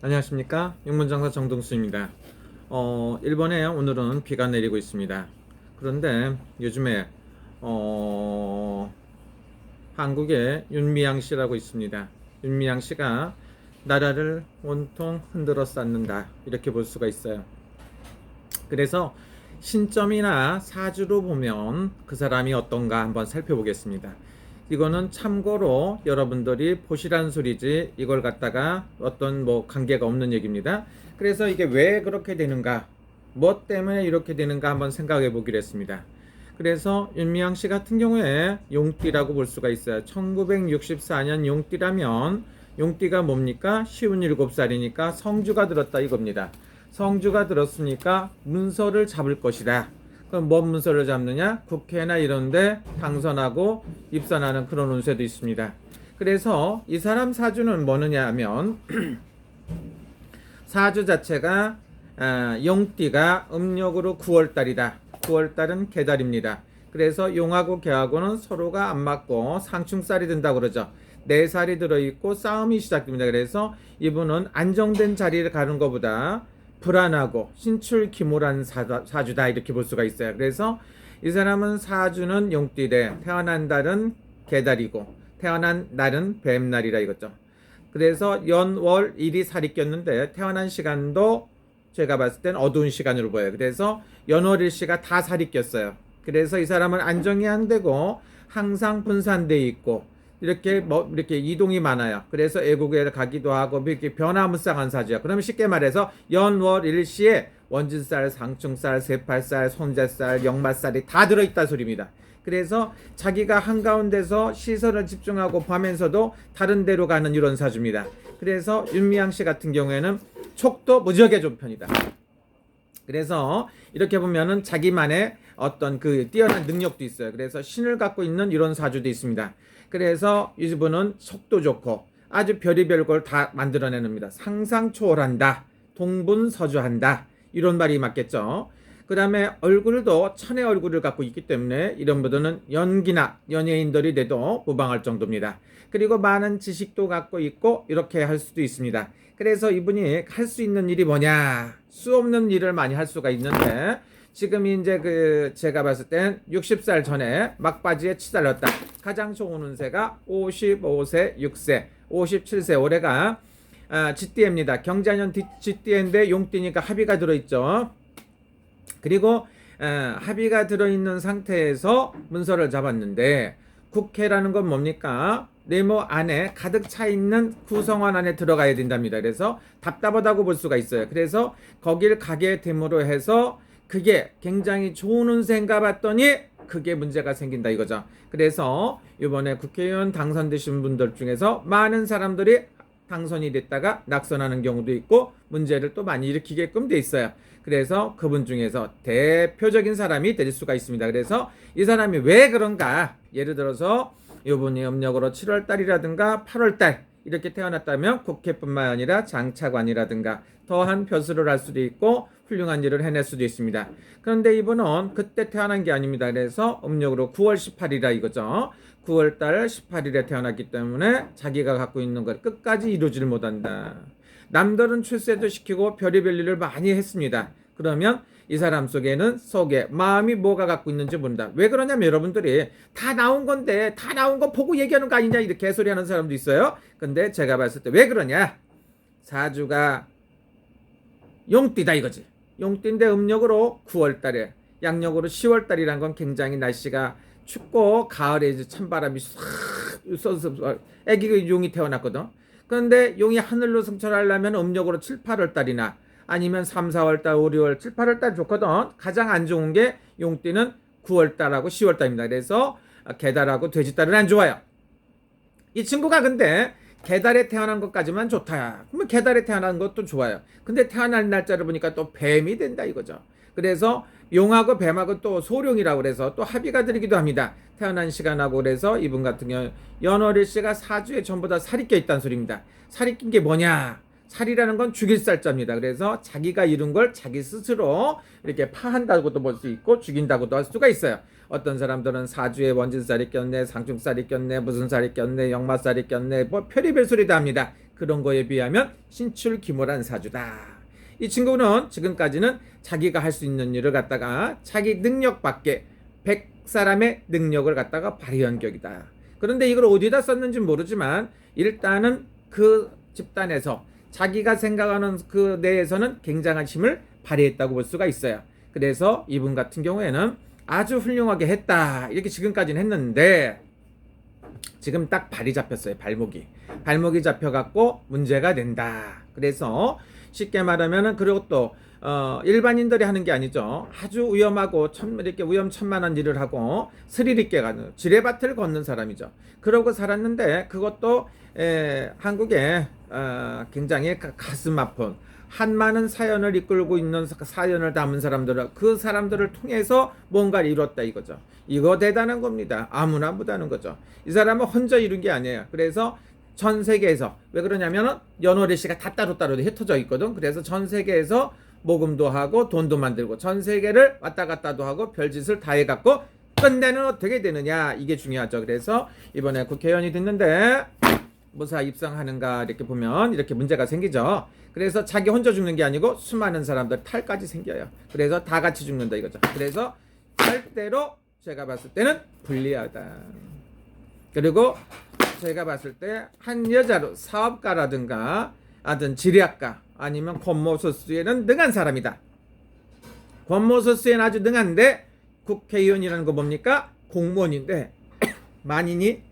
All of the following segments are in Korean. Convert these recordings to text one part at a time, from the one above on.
안녕하십니까, 육문장사 정동수입니다. 일본에 오늘은 비가 내리고 있습니다. 그런데 요즘에 한국에 윤미향 씨라고 있습니다. 윤미향 씨가 나라를 온통 흔들어 쌓는다, 이렇게 볼 수가 있어요. 그래서 신점이나 사주로 보면 그 사람이 어떤가 한번 살펴보겠습니다. 이거는 참고로 여러분들이 보시란 소리지 이걸 갖다가 어떤 관계가 없는 얘기입니다. 그래서 이게 왜 그렇게 되는가, 뭐 때문에 이렇게 되는가 한번 생각해 보기로 했습니다. 그래서 윤미향 씨 같은 경우에 용띠라고 볼 수가 있어요. 1964년 용띠라면, 용띠가 뭡니까? 57살이니까 성주가 들었다 이겁니다. 성주가 들었으니까 문서를 잡을 것이다. 그럼 뭔 문서를 잡느냐? 국회나 이런데 당선하고 입선하는 그런 운세도 있습니다. 그래서 이 사람 사주는 뭐느냐 하면 사주 자체가 용띠가 음력으로 9월달이다. 9월달은 개달입니다. 그래서 용하고 개하고는 서로가 안 맞고 상충살이 든다고 그러죠. 4살이 들어있고 싸움이 시작됩니다. 그래서 이분은 안정된 자리를 가는 것보다 불안하고 신출기몰한 사주다, 이렇게 볼 수가 있어요. 그래서 이 사람은 사주는 용띠대, 태어난 달은 개달이고 태어난 날은 뱀날이라 이거죠. 그래서 연월 일이 살이 꼈는데 태어난 시간도 제가 봤을 땐 어두운 시간으로 보여요. 그래서 연월일시가 다 살이 꼈어요. 그래서 이 사람은 안정이 안 되고 항상 분산돼 있고 이렇게 이동이 많아요. 그래서 애국에 가기도 하고 이렇게 변화무쌍한 사주야. 그러면 쉽게 말해서 연월일시에 원진살, 상충살, 세팔살, 손재살, 역마살이 다 들어있다 소리입니다. 그래서 자기가 한가운데서 시선을 집중하고 보면서도 다른 데로 가는 이런 사주입니다. 그래서 윤미향 씨 같은 경우에는 촉도 무지하게 좋은 편이다. 그래서 이렇게 보면은 자기만의 어떤 그 뛰어난 능력도 있어요. 그래서 신을 갖고 있는 이런 사주도 있습니다. 그래서 이분은 촉도 좋고 아주 별의별 걸 다 만들어내는니다. 상상 초월한다, 동분서주한다, 이런 말이 맞겠죠. 그 다음에 얼굴도 천의 얼굴을 갖고 있기 때문에 이런 분들은 연기나 연예인들이 돼도 무방할 정도입니다. 그리고 많은 지식도 갖고 있고 이렇게 할 수도 있습니다. 그래서 이분이 할 수 있는 일이 뭐냐, 수 없는 일을 많이 할 수가 있는데 지금 이제 제가 봤을 땐 60살 전에 막바지에 치달렸다. 가장 좋은 운세가 55세, 6세, 57세. 올해가 쥐띠입니다. 경자년 쥐띠인데 용띠니까 합의가 들어있죠. 그리고 합의가 들어있는 상태에서 문서를 잡았는데 국회라는 건 뭡니까? 네모 안에 가득 차 있는 구성원 안에 들어가야 된답니다. 그래서 답답하다고 볼 수가 있어요. 그래서 거길 가게 됨으로 해서 그게 굉장히 좋은 운세인가 봤더니 그게 문제가 생긴다 이거죠. 그래서 이번에 국회의원 당선되신 분들 중에서 많은 사람들이 당선이 됐다가 낙선하는 경우도 있고 문제를 또 많이 일으키게끔 돼 있어요. 그래서 그분 중에서 대표적인 사람이 될 수가 있습니다. 그래서 이 사람이 왜 그런가, 예를 들어서 이분이 음력으로 7월달이라든가 8월달 이렇게 태어났다면 국회뿐만 아니라 장차관이라든가 더한 벼슬을 할 수도 있고 훌륭한 일을 해낼 수도 있습니다. 그런데 이분은 그때 태어난 게 아닙니다. 그래서 음력으로 9월 18일이라 이거죠. 9월달 18일에 태어났기 때문에 자기가 갖고 있는 걸 끝까지 이루지를 못한다. 남들은 출세도 시키고 별의별 일을 많이 했습니다. 그러면 이 사람 속에는 속에 마음이 뭐가 갖고 있는지 모른다. 왜 그러냐면 여러분들이 다 나온 건데 다 나온 거 보고 얘기하는 거 아니냐, 이렇게 개소리 하는 사람도 있어요. 근데 제가 봤을 때 왜 그러냐, 사주가 용띠다 이거지. 용띠인데 음력으로 9월달에 양력으로 10월달이란 건 굉장히 날씨가 춥고 가을에 이제 찬바람이 싹 쏘서 애기가 용이 태어났거든. 그런데 용이 하늘로 승천하려면 음력으로 7, 8월달이나 아니면 3, 4월달, 5, 6월, 7, 8월달 좋거든. 가장 안 좋은 게 용띠는 9월달하고 10월달입니다. 그래서 개달하고 돼지달은 안 좋아요. 이 친구가 근데 개달에 태어난 것까지만 좋다. 그러면 개달에 태어난 것도 좋아요. 근데 태어날 날짜를 보니까 또 뱀이 된다 이거죠. 그래서 용하고 뱀하고 또 소룡이라고 그래서 또 합의가 들기도 합니다. 태어난 시간하고. 그래서 이분 같은 경우 연월일시가 사주에 전부 다 살이 껴있다는 소리입니다. 살이 낀 게 뭐냐, 살이라는 건 죽일 살자입니다. 그래서 자기가 이룬 걸 자기 스스로 이렇게 파한다고도 볼 수 있고 죽인다고도 할 수가 있어요. 어떤 사람들은 사주에 원진살이 꼈네, 상충살이 꼈네, 무슨 살이 꼈네, 역마살이 꼈네, 뭐 별의별 소리도 합니다. 그런 거에 비하면 신출귀몰한 사주다. 이 친구는 지금까지는 자기가 할 수 있는 일을 갖다가 자기 능력 밖에 100사람의 능력을 갖다가 발휘한 격이다. 그런데 이걸 어디다 썼는지 모르지만 일단은 그 집단에서 자기가 생각하는 그 내에서는 굉장한 힘을 발휘했다고 볼 수가 있어요. 그래서 이분 같은 경우에는 아주 훌륭하게 했다 이렇게 지금까지는 했는데 지금 딱 발이 잡혔어요. 발목이 잡혀갖고 문제가 된다. 그래서 쉽게 말하면은 그리고 또 일반인들이 하는 게 아니죠. 아주 위험하고 이렇게 위험천만한 일을 하고 스릴 있게 가는 지뢰밭을 걷는 사람이죠. 그러고 살았는데 그것도 한국에 굉장히 가슴 아픈 한많은 사연을 이끌고 있는 사연을 담은 사람들은 그 사람들을 통해서 뭔가를 이뤘다 이거죠. 이거 대단한 겁니다. 아무나 못하는 거죠. 이 사람은 혼자 이룬 게 아니에요. 그래서 전 세계에서 왜 그러냐면은 연월일시가 다 따로따로 흩어져 있거든. 그래서 전 세계에서 모금도 하고 돈도 만들고 전 세계를 왔다 갔다도 하고 별짓을 다 해갖고 끝내는 어떻게 되느냐 이게 중요하죠. 그래서 이번에 국회의원이 됐는데 무사 입성하는가 이렇게 보면 이렇게 문제가 생기죠. 그래서 자기 혼자 죽는 게 아니고 수많은 사람들 탈까지 생겨요. 그래서 다 같이 죽는다 이거죠. 그래서 절대로 제가 봤을 때는 불리하다. 그리고 제가 봤을 때 한 여자로 사업가라든가 하여튼 지리학가 아니면 권모소수에는 능한 사람이다. 권모소수에는 아주 능한데 국회의원이라는 거 뭡니까? 공무원인데 만인이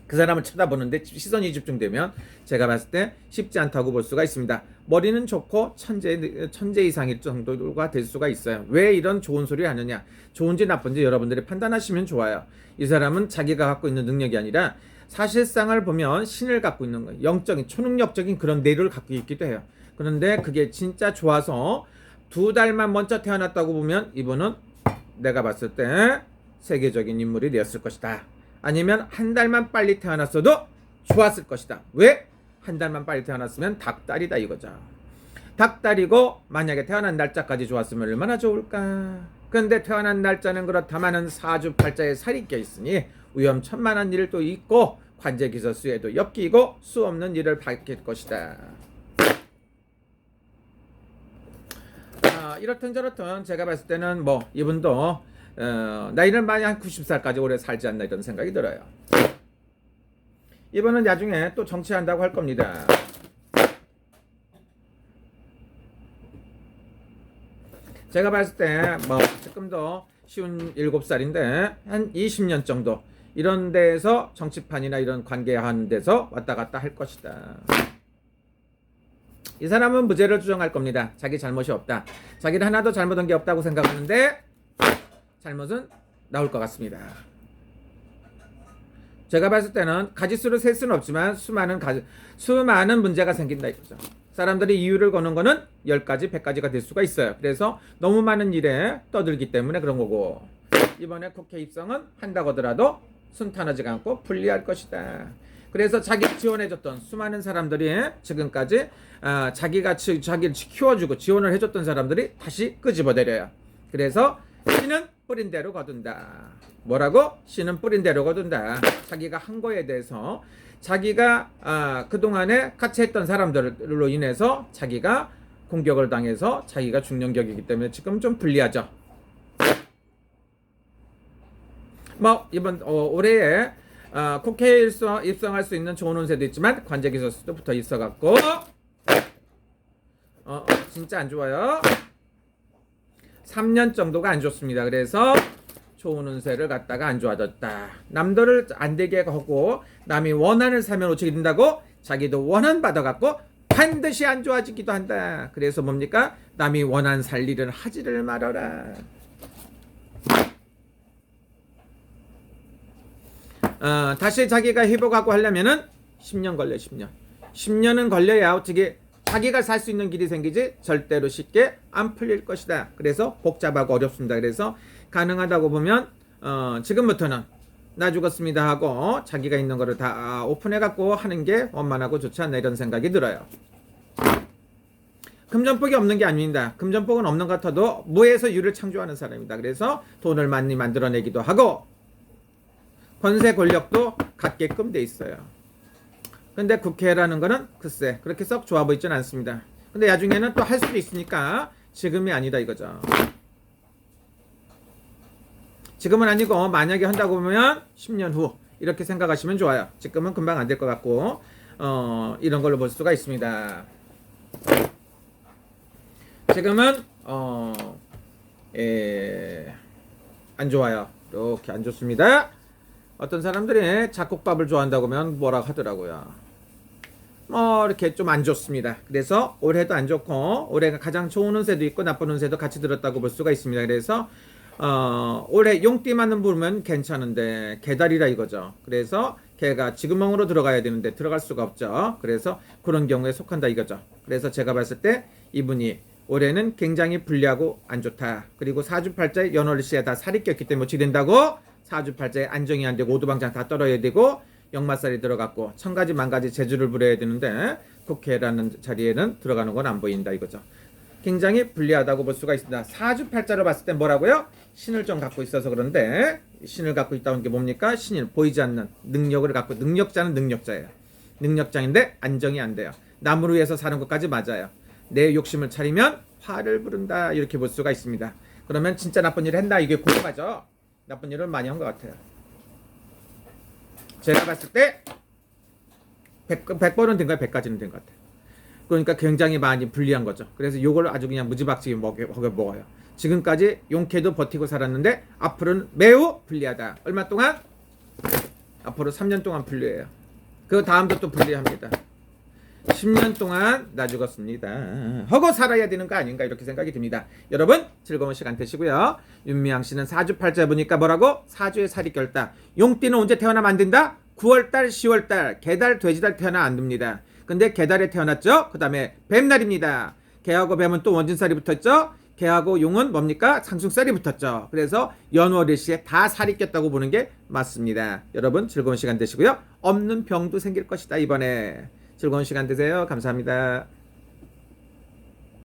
그 사람을 쳐다보는데 시선이 집중되면 제가 봤을 때 쉽지 않다고 볼 수가 있습니다. 머리는 좋고 천재 이상일 정도가 될 수가 있어요. 왜 이런 좋은 소리를 하느냐? 좋은지 나쁜지 여러분들이 판단하시면 좋아요. 이 사람은 자기가 갖고 있는 능력이 아니라 사실상을 보면 신을 갖고 있는 거예요. 영적인 초능력적인 그런 내를 갖고 있기도 해요. 그런데 그게 진짜 좋아서 2달만 먼저 태어났다고 보면 이분은 내가 봤을 때 세계적인 인물이 되었을 것이다. 아니면 한 달만 빨리 태어났어도 좋았을 것이다. 왜? 한 달만 빨리 태어났으면 닭달이다 이거죠. 닭달이고 만약에 태어난 날짜까지 좋았으면 얼마나 좋을까. 그런데 태어난 날짜는 그렇다마는 사주팔자에 살이 껴있으니 위험천만한 일도 있고 관제기서수에도 엮이고 수없는 일을 밝힐 것이다. 이렇든 저렇든 제가 봤을 때는 뭐 이분도 나이는 많이 한 90살까지 오래 살지 않나 이런 생각이 들어요. 이분은 나중에 또 정치한다고 할 겁니다. 제가 봤을 때 뭐 조금 더 쉬운 7살인데 한 20년 정도 이런 데에서 정치판이나 이런 관계하는 데서 왔다 갔다 할 것이다. 이 사람은 무죄를 주장할 겁니다. 자기 잘못이 없다. 자기는 하나도 잘못한 게 없다고 생각하는데 잘못은 나올 것 같습니다. 제가 봤을 때는 가지수를 셀 수는 없지만 수많은 문제가 생긴다 이거죠. 사람들이 이유를 거는 거는 10가지, 100가지가 될 수가 있어요. 그래서 너무 많은 일에 떠들기 때문에 그런 거고 이번에 국회 입성은 한다고 하더라도 순탄하지가 않고 불리할 것이다. 그래서 자기를 지원해줬던 수많은 사람들이 지금까지 자기를 키워주고 지원을 해줬던 사람들이 다시 끄집어내려요. 그래서 씨는 뿌린 대로 거둔다. 뭐라고? 씨는 뿌린 대로 거둔다. 자기가 한 거에 대해서 자기가 그동안에 같이 했던 사람들로 인해서 자기가 공격을 당해서 자기가 중년격이기 때문에 지금 좀 불리하죠. 뭐 이번 올해에 국회에 입성할 수 있는 좋은 운세도 있지만 관제기서수도 붙어 있어갖고 진짜 안 좋아요. 3년 정도가 안 좋습니다. 그래서 좋은 운세를 갖다가 안 좋아졌다. 남들을 안 되게 하고 남이 원한을 사면 어떻게 된다고? 자기도 원한 받아갖고 반드시 안 좋아지기도 한다. 그래서 뭡니까? 남이 원한 살 일은 하지를 말아라. 다시 자기가 회복하고 하려면은 10년 걸려. 10년은 걸려야 어떻게 자기가 살 수 있는 길이 생기지 절대로 쉽게 안 풀릴 것이다. 그래서 복잡하고 어렵습니다. 그래서 가능하다고 보면 지금부터는 나 죽었습니다 하고 자기가 있는 거를 다 오픈해 갖고 하는 게 원만하고 좋지 않나 이런 생각이 들어요. 금전복이 없는 게 아닙니다. 금전복은 없는 것 같아도 무에서 유를 창조하는 사람입니다. 그래서 돈을 많이 만들어내기도 하고 권세 권력도 갖게끔 돼 있어요. 근데 국회라는 거는 글쎄 그렇게 썩 좋아 보이진 않습니다. 근데 나중에는 또 할 수도 있으니까 지금이 아니다 이거죠. 지금은 아니고 만약에 한다고 보면 10년 후 이렇게 생각하시면 좋아요. 지금은 금방 안 될 것 같고 이런 걸로 볼 수가 있습니다. 지금은 안 좋아요. 이렇게 안 좋습니다. 어떤 사람들이 잡곡밥을 좋아한다고 하면 뭐라 하더라고요. 이렇게 좀 안 좋습니다. 그래서 올해도 안 좋고 올해가 가장 좋은 운세도 있고 나쁜 운세도 같이 들었다고 볼 수가 있습니다. 그래서 올해 용띠 맞는 부르면 괜찮은데 개달이라 이거죠. 그래서 개가 지구멍으로 들어가야 되는데 들어갈 수가 없죠. 그래서 그런 경우에 속한다 이거죠. 그래서 제가 봤을 때 이분이 올해는 굉장히 불리하고 안 좋다. 그리고 사주팔자에 연월시에 다 살이 꼈기 때문에 어찌 된다고? 사주팔자에 안정이 안 되고 오두방장 다 떨어야 되고 역마살이 들어갔고 천가지 만가지 재주를 부려야 되는데 국회라는 자리에는 들어가는 건 안 보인다 이거죠. 굉장히 불리하다고 볼 수가 있습니다. 사주팔자로 봤을 때 뭐라고요? 신을 좀 갖고 있어서 그런데 신을 갖고 있다는 게 뭡니까? 신을 보이지 않는 능력을 갖고 능력자는 능력자예요. 능력자인데 안정이 안 돼요. 남을 위해서 사는 것까지 맞아요. 내 욕심을 차리면 화를 부른다 이렇게 볼 수가 있습니다. 그러면 진짜 나쁜 일을 했나 이게 궁금하죠? 나쁜 일을 많이 한 것 같아요. 제가 봤을 때 100번은 된 거야 100가지는 된 것 같아요. 그러니까 굉장히 많이 불리한 거죠. 그래서 이걸 아주 그냥 무지막지게 먹어요. 지금까지 용케도 버티고 살았는데 앞으로는 매우 불리하다. 얼마 동안? 앞으로 3년 동안 불리해요. 그 다음도 또 불리합니다. 10년 동안 나 죽었습니다. 하고 살아야 되는 거 아닌가 이렇게 생각이 듭니다. 여러분 즐거운 시간 되시고요. 윤미향 씨는 사주팔자 보니까 뭐라고? 사주에 살이 꼈다. 용띠는 언제 태어나면 안 된다? 9월달, 10월달, 개달, 돼지달 태어나 안 됩니다. 근데 개달에 태어났죠? 그 다음에 뱀날입니다. 개하고 뱀은 또 원진살이 붙었죠? 개하고 용은 뭡니까? 상충살이 붙었죠. 그래서 연월일시에 다 살이 꼈다고 보는 게 맞습니다. 여러분 즐거운 시간 되시고요. 없는 병도 생길 것이다 이번에. 즐거운 시간 되세요. 감사합니다.